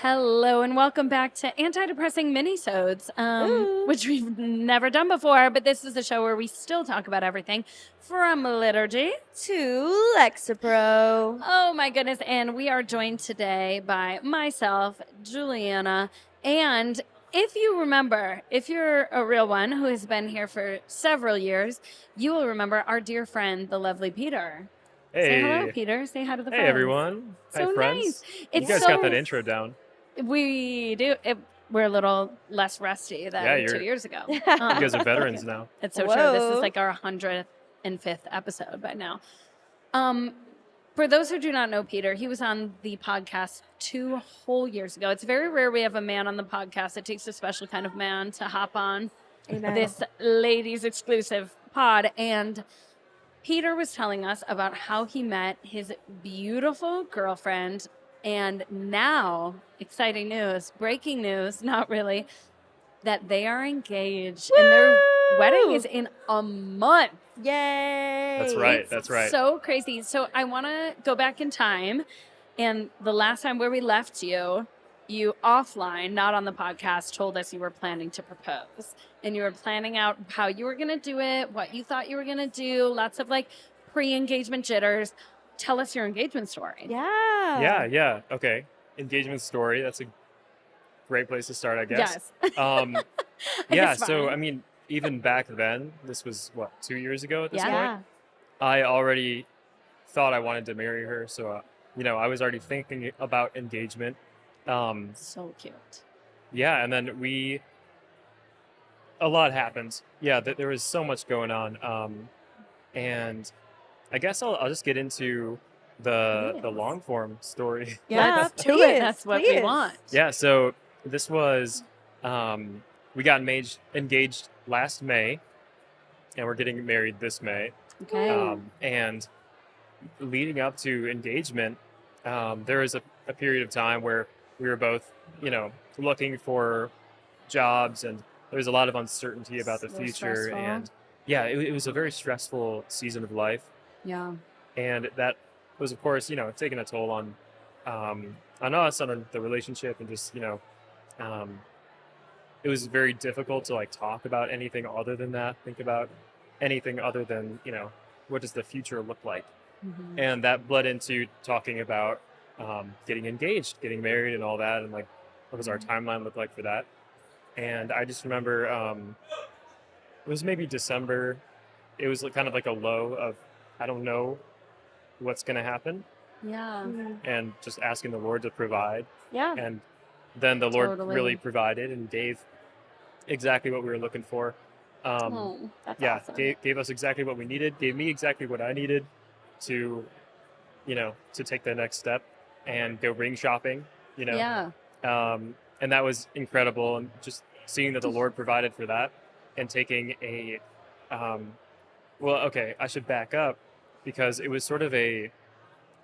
Hello and welcome back to Anti-Depressing Mini-Sodes, Ooh. which we've never done before, but this is a show where we still talk about everything from liturgy To Lexapro. Oh my goodness, and we are joined today by myself, Julianna, and if you remember, if you're a real one who has been here for several years, you will remember our dear friend, the lovely Peter. Say hello, Hey. Peter. Say hi to the Hey, friends. everyone. So Hi, friends. nice. You It's guys so got that intro down. We do. We're a little less rusty than 2 years ago. You guys are veterans now. It's so true. This is Whoa. like our 105th episode by now. For those who do not know Peter, he was on the podcast 2 whole years ago. It's very rare we have a man on the podcast. It takes a special kind of man to hop on Amen. this ladies exclusive pod. And Peter was telling us about how he met his beautiful girlfriend. And now, exciting news, breaking news, not really, that they are engaged. Woo! And their wedding is in a month. Yay. That's right. It's That's right. so crazy. So I want to go back in time. And the last time where we left you, you offline, not on the podcast, told us you were planning to propose. And you were planning out how you were going to do it, what you thought you were going to do, lots of like pre-engagement jitters. Tell us your engagement story. Yeah. Okay. Engagement story. That's a great place to start, I guess. Yes. Yeah. It's So, fine. I mean, even back then, this was, 2 years ago at this Yeah. point? I already thought I wanted to marry her. So, I was already thinking about engagement. So cute. Yeah. And then a lot happened. Yeah. There was so much going on. And I guess I'll just get into the Yes. long form story. Yeah, Let's do please, it. That's what we please. want. Yeah, so this was we got engaged last May, and we're getting married this May. Okay. And leading up to engagement, there was a period of time where we were both, looking for jobs, and there was a lot of uncertainty about the So future. stressful. And yeah, it was a very stressful season of life. Yeah. And that was, of course, taking a toll on us, on the relationship, and just it was very difficult to like talk about anything other than that, think about anything other than what does the future look like. Mhm. And that bled into talking about getting engaged, getting married, and all that, and like what does our timeline look like for that. And I just remember it was maybe December. It was kind of like a low of I don't know what's going to happen, Yeah. and just asking the Lord to provide. Yeah. And then the Lord Totally. really provided and gave exactly what we were looking for. Oh, that's Yeah, awesome. gave us exactly what we needed, gave me exactly what I needed to, to take the next step and go ring shopping, Yeah. And that was incredible. And just seeing that the Lord provided for that and taking well, okay, I should back up because it was sort of an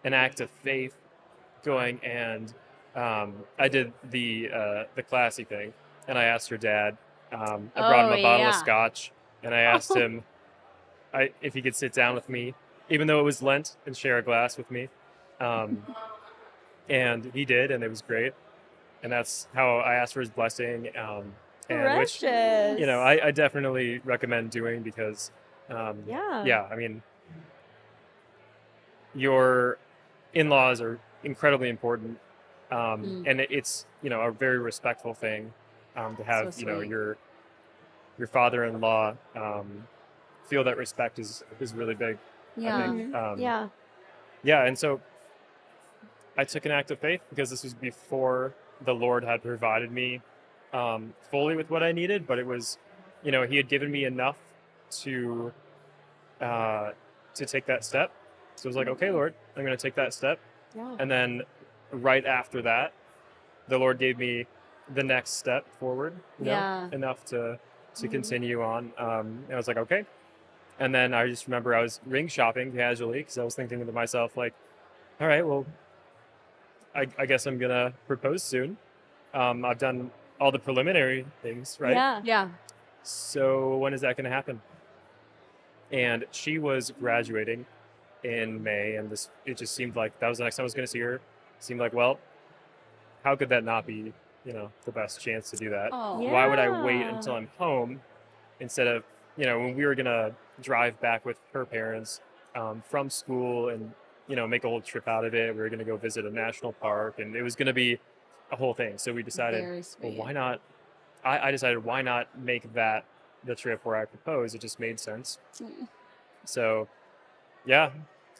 act of faith going, and I did the classy thing, and I asked her dad. I brought him a bottle of yeah. scotch, and I asked him if he could sit down with me, even though it was Lent, and share a glass with me. And he did, and it was great. And that's how I asked for his blessing, and which Precious. I definitely recommend doing because Yeah. I mean, your in-laws are incredibly important, and it's a very respectful thing to have So sweet. your father-in-law feel that respect is really big. Yeah. I think. Yeah. Yeah, and so I took an act of faith because this was before the Lord had provided me fully with what I needed, but it was, He had given me enough to take that step. So I was like, okay, Lord, I'm going to take that step. Yeah. And then right after that, the Lord gave me the next step forward, Yeah. enough to continue on. And I was like, okay. And then I just remember I was ring shopping casually because I was thinking to myself, like, all right, well, I guess I'm going to propose soon. I've done all the preliminary things, right? Yeah. Yeah. So when is that going to happen? And she was graduating in May, and it just seemed like that was the next time I was going to see her. Seemed like, well, how could that not be, the best chance to do that? Oh. Yeah. Why would I wait until I'm home instead of, when we were going to drive back with her parents from school and, make a whole trip out of it. We were going to go visit a national park and it was going to be a whole thing. So we decided, Very well, sweet. why not? I decided, why not make that the trip where I proposed? It just made sense. Mm. So, yeah,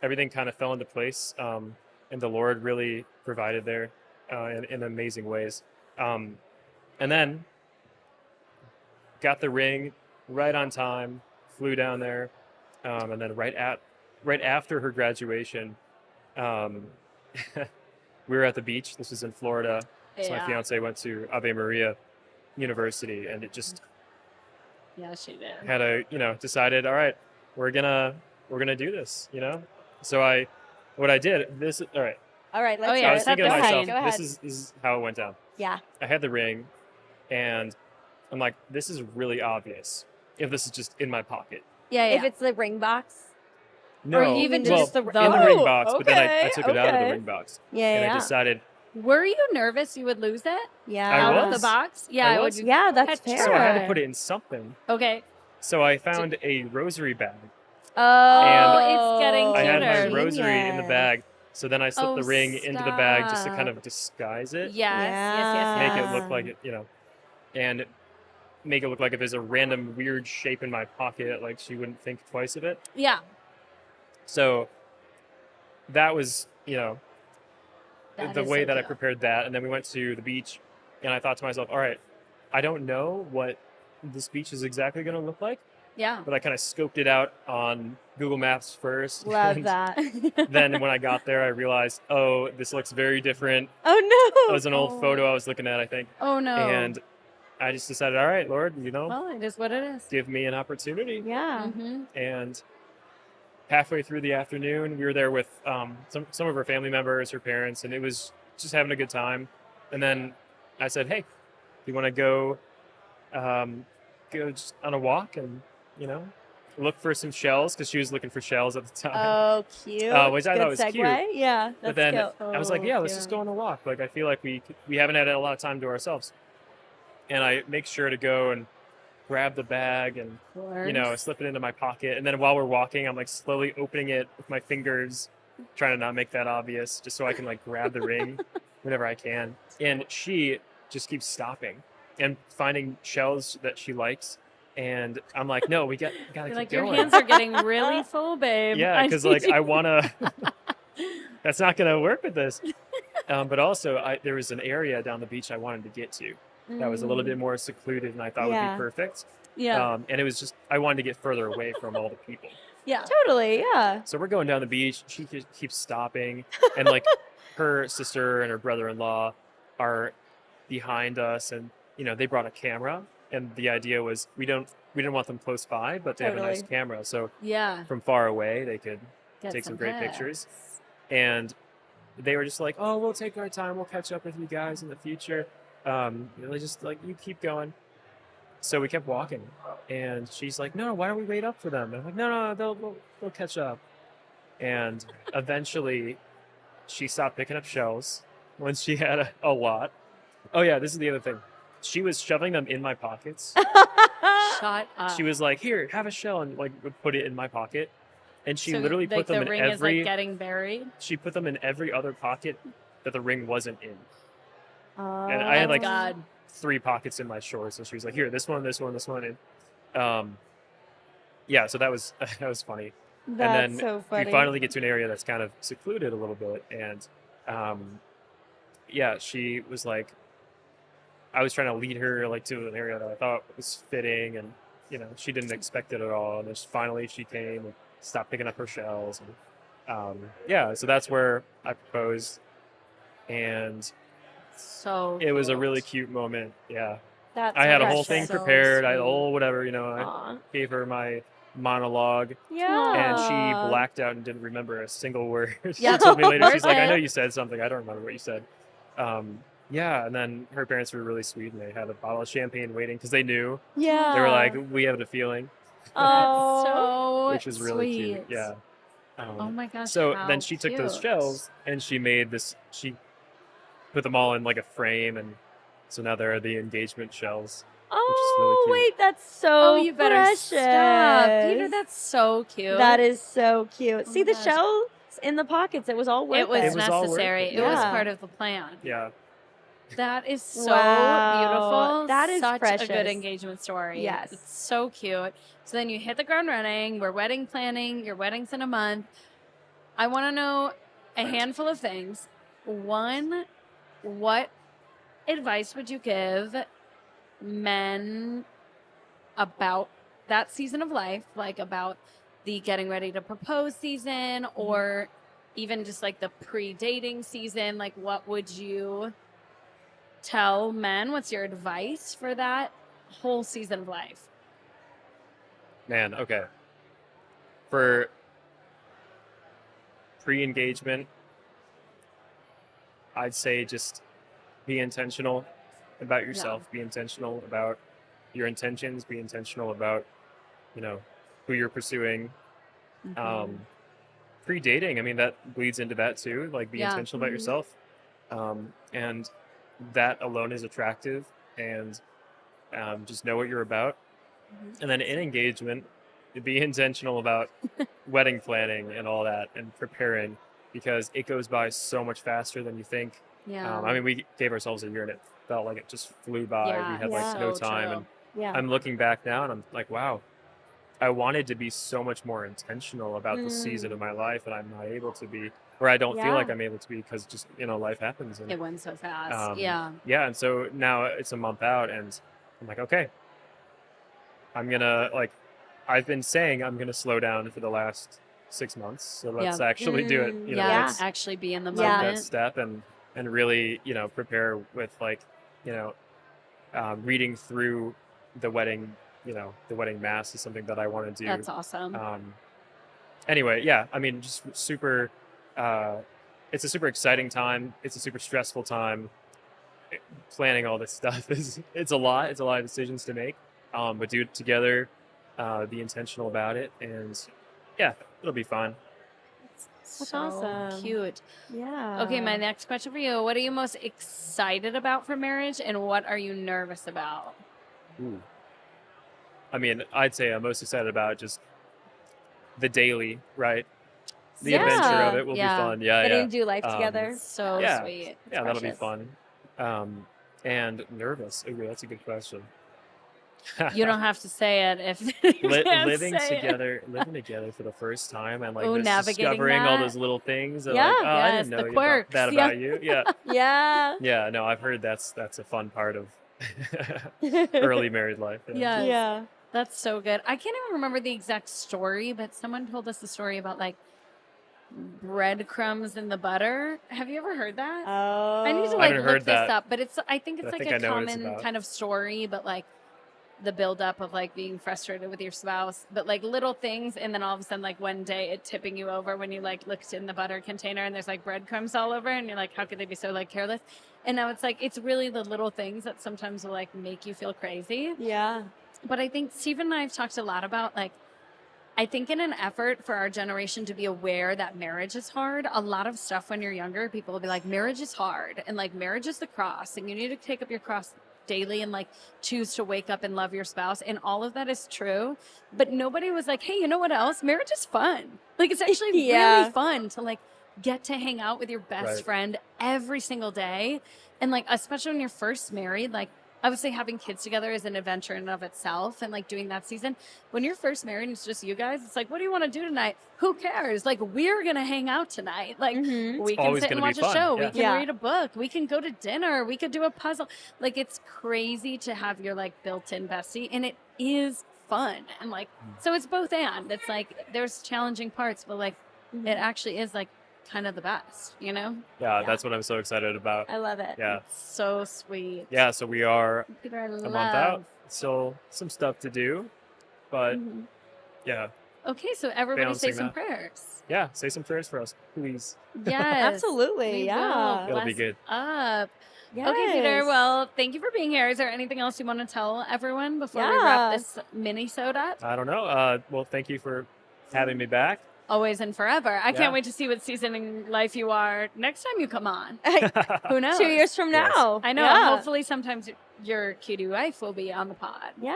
everything kind of fell into place. And the Lord really provided there in amazing ways. And then got the ring right on time, flew down there, and then right after her graduation, um, we were at the beach. This was in Florida. So my Yeah. fiance went to Ave Maria University, and it just Yeah, she did. had decided, all right, we're gonna do this, So what I did, this, all right. All right, let's Oh, hear yeah, I it. was set thinking the to myself, scene. Go ahead. this is how it went down. Yeah. I had the ring, and I'm like, this is really obvious if this is just in my pocket. Yeah, If it's the ring box. No, Or even well, just the in the ring Oh, box, but then I okay, took it out of the okay. ring box, Yeah, and yeah. I decided. Were you nervous you would lose it Yeah. I out of was. the box? Yeah, I I would. was. Yeah, that's Heck, fair. So I had to Sure. put it in something. Okay. So I found a rosary bag. Oh, it's getting I had my cuter. rosary in the Genius. bag. So then I slipped Oh, the ring into the bag just to kind stop. of disguise it, Yes. make it Yeah. look like it, and make it look like if there's a random weird shape in my pocket, like she wouldn't think twice of it. Yeah. So that was, That the is way so that I cute. prepared that. And then we went to the beach, and I thought to myself, all right, I don't know what this beach is exactly going to look like, Yeah. but I kind of scoped it out on Google Maps first. Love and that. Then when I got there, I realized, oh, this looks very different. Oh That no. was an old photo I was looking at, I think. Oh no. And I just decided, all right, Lord, well, it is what it is. give me an opportunity. Yeah. Mm-hmm. And halfway through the afternoon, we were there with some of her family members, her parents, and it was just having a good time. And then I said, hey, do you want to go just on a walk and, look for some shells? Because she was looking for shells at the time. Oh, cute. Which I Good thought was segue. cute. Yeah. But That's then cute. I was like, yeah, let's cute. just go on a walk. Like, I feel like we haven't had a lot of time to ourselves. And I make sure to go and grab the bag and, slip it into my pocket. And then while we're walking, I'm like slowly opening it with my fingers, trying to not make that obvious, just so I can like grab the ring whenever I can. And she just keeps stopping and finding shells that she likes. And I'm like, no, we gotta You're keep like, going. your hands are getting really full, babe. Yeah, because need like you- I wanna. That's not gonna work with this. But also, there was an area down the beach I wanted to get to that was a little bit more secluded, and I thought would Yeah. be perfect. Yeah. And it was just I wanted to get further away from all the people. Yeah. Totally. Yeah. So we're going down the beach. She keeps stopping, and like her sister and her brother-in-law are behind us, and they brought a camera, and the idea was we didn't want them close by, but they have a nice Totally. camera, so Yeah. from far away they could Get take some great pictures. pics. And they were just like, oh, we'll take our time, we'll catch up with you guys in the future. Just like, you keep going. So we kept walking, and she's like, no, why don't we wait up for them? And I'm like, no, they'll catch up. And eventually she stopped picking up shells when she had a lot. Oh yeah, this is the other thing. She was shoving them in my pockets. Shut up. She was like, here, have a shell, and like would put it in my pocket. And she So, literally like, put them the in ring is every like getting buried. she put them in every other pocket that the ring wasn't in. Oh, And I had, like, God. 3 pockets in my shorts, and she was like, here, this one, this one, this one. And yeah, so that was funny. That's and then so funny. we finally get to an area that's kind of secluded a little bit, and yeah, she was like, I was trying to lead her like to an area that I thought was fitting, and she didn't expect it at all. And then finally she came and stopped picking up her shells, and yeah, so that's where I proposed, and So it was a cute. really cute moment. Yeah, That's I had a whole precious. thing So prepared. I had a sweet. whole whatever, I Aw. gave her my monologue, Yeah. and she blacked out and didn't remember a single word. She Yeah. told me later, she's like, I know Okay. you said something, I don't remember what you said. Yeah, and then her parents were really sweet, and they had a bottle of champagne waiting because they knew. Yeah. They were like, we have a feeling, oh. So which is really sweet. cute. Yeah. Oh my gosh. So how then she took those cute. shells and she made this. She put them all in like a frame, and so now there are the engagement shells. Oh, really cute. wait, that's so Oh, you better precious. stop. Peter, that's so cute. That is so cute. Oh See my the gosh. shells in the pockets. It was all worth It was It was all worth necessary. it, It was yeah. part of the plan. Yeah. That is so Wow. beautiful. That is such a precious. good engagement story. Yes. It's so cute. So then you hit the ground running. We're wedding planning. Your wedding's in a month. I want to know a handful of things. One, what advice would you give men about that season of life, like about the getting ready to propose season, or even just like the pre-dating season? Like, what would you tell men? What's your advice for that whole season of life? Man, okay. For pre-engagement, I'd say just be intentional about yourself. Be intentional about your intentions. Be intentional about, who you're pursuing. Pre-dating, I mean, that bleeds into that too. Like, be Yeah. intentional about yourself. And that alone is attractive. And just know what you're about. And then in engagement, be intentional about wedding planning and all that, and preparing, because it goes by so much faster than you think. Yeah. I mean, we gave ourselves a year, and it felt like it just flew by. Yeah, We had yeah. like no so time, true. and Yeah. I'm looking back now, and I'm like, wow, I wanted to be so much more intentional about the season of my life, and I'm not able to be, or I don't feel Yeah. like I'm able to be, because just life happens. And It went so fast. yeah, and so now it's a month out, and I'm like, okay, I'm gonna I've been saying I'm gonna slow down for the last 6 months, so let's actually do it. Yeah, Let's actually be in the Yeah. take that moment. step and really prepare with reading through the wedding. The wedding mass is something that I want to do. That's awesome. Anyway, yeah, I mean, just super. It's a super exciting time. It's a super stressful time. Planning all this stuff it's a lot. It's a lot of decisions to make. But do it together. Be intentional about it, and yeah, it'll be fun. That's so awesome. cute. Yeah. Okay, my next question for you. What are you most excited about for marriage, and what are you nervous about? Ooh. I mean, I'd say I'm most excited about just the daily, right? The adventure of it will Yeah. be fun. Yeah, Getting yeah. to do life together. So Yeah. sweet. Yeah, that'll be precious. fun. And nervous. Ooh, that's a good question. You don't have to say it if you can't living say it. together for the first time, and Ooh, just navigating discovering all that. those little things. That, Yeah. like, oh, I Yes, didn't the know you quirks, that yeah. about you. Yeah, Yeah. yeah. No, I've heard that's a fun part of early married life. Yeah. Yes. Yeah. That's so good. I can't even remember the exact story, but someone told us the story about like breadcrumbs in the butter. Have you ever heard that? Oh. I need to I like haven't look heard this that, up, but I think it's but I like think a I know what it's common about. kind of story, but like the buildup of like being frustrated with your spouse, but like little things, and then all of a sudden, like one day, it tipping you over when you like looked in the butter container and there's like breadcrumbs all over, and you're like, how could they be so like careless? And now it's like it's really the little things that sometimes will like make you feel crazy. Yeah. But I think Stephen and I have talked a lot about like, I think in an effort for our generation to be aware that marriage is hard, a lot of stuff when you're younger, people will be like, marriage is hard, and like marriage is the cross, and you need to take up your cross daily and like choose to wake up and love your spouse, and all of that is true. But nobody was like, hey, you know what else? Marriage is fun. Like it's actually Yeah. really fun to like get to hang out with your best Right. friend every single day. And like, especially when you're first married, like I would say having kids together is an adventure in and of itself, and like doing that season. When you're first married and it's just you guys, it's like, what do you want to do tonight? Who cares? Like, we're gonna hang out tonight. Like, Mhm. we can always sit and gonna be watch a fun, show. yeah. We can Yeah. read a book. We can go to dinner. We could do a puzzle. Like, it's crazy to have your like built-in bestie, and it is fun. And like, so it's both and. It's like there's challenging parts, but like it actually is like kind of the best, you know? Yeah, Yeah. that's what I'm so excited about. I love it. Yeah, It's so sweet. yeah. So we are Peter, I a love. month out. Still some stuff to do, but Mhm. yeah, Okay, so everybody say Balancing some that. prayers. yeah. Say some prayers for us, please. Yes. Absolutely. we Yeah. will. It'll be Bless good. Up. Yes. Okay, Peter. Well, thank you for being here. Is there anything else you want to tell everyone before we wrap Yeah. this mini-sode up? I don't know. Well, thank you for having me back. always and forever. I Yeah. can't wait to see what season in life you are next time you come on. Who knows? 2 years from Yes. now. I know. Yeah. Hopefully, sometimes your cutie wife will be on the pod. Yeah.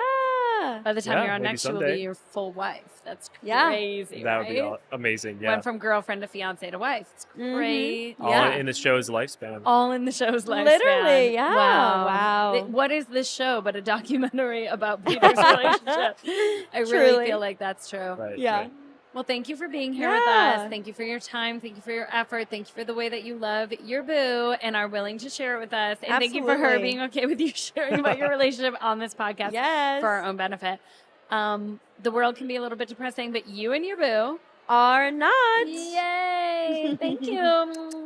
By the time Yeah, you're on maybe next, she will someday. be your full wife. That's Yeah. crazy, That would right? be amazing. Yeah. Went from girlfriend to fiance to wife. It's Mhm. great. All Yeah. in the show's lifespan. All in the show's lifespan. Literally, yeah. Wow. Wow. What is this show but a documentary about Peter's relationship? I really Truly. feel like that's true. Right. Yeah. right. Well, thank you for being here with Yeah. us. Thank you for your time. Thank you for your effort. Thank you for the way that you love your boo and are willing to share it with us. And thank you for her Absolutely. being okay with you sharing about your relationship on this podcast Yes. for our own benefit. The world can be a little bit depressing, but you and your boo Are not. Yay! Thank you.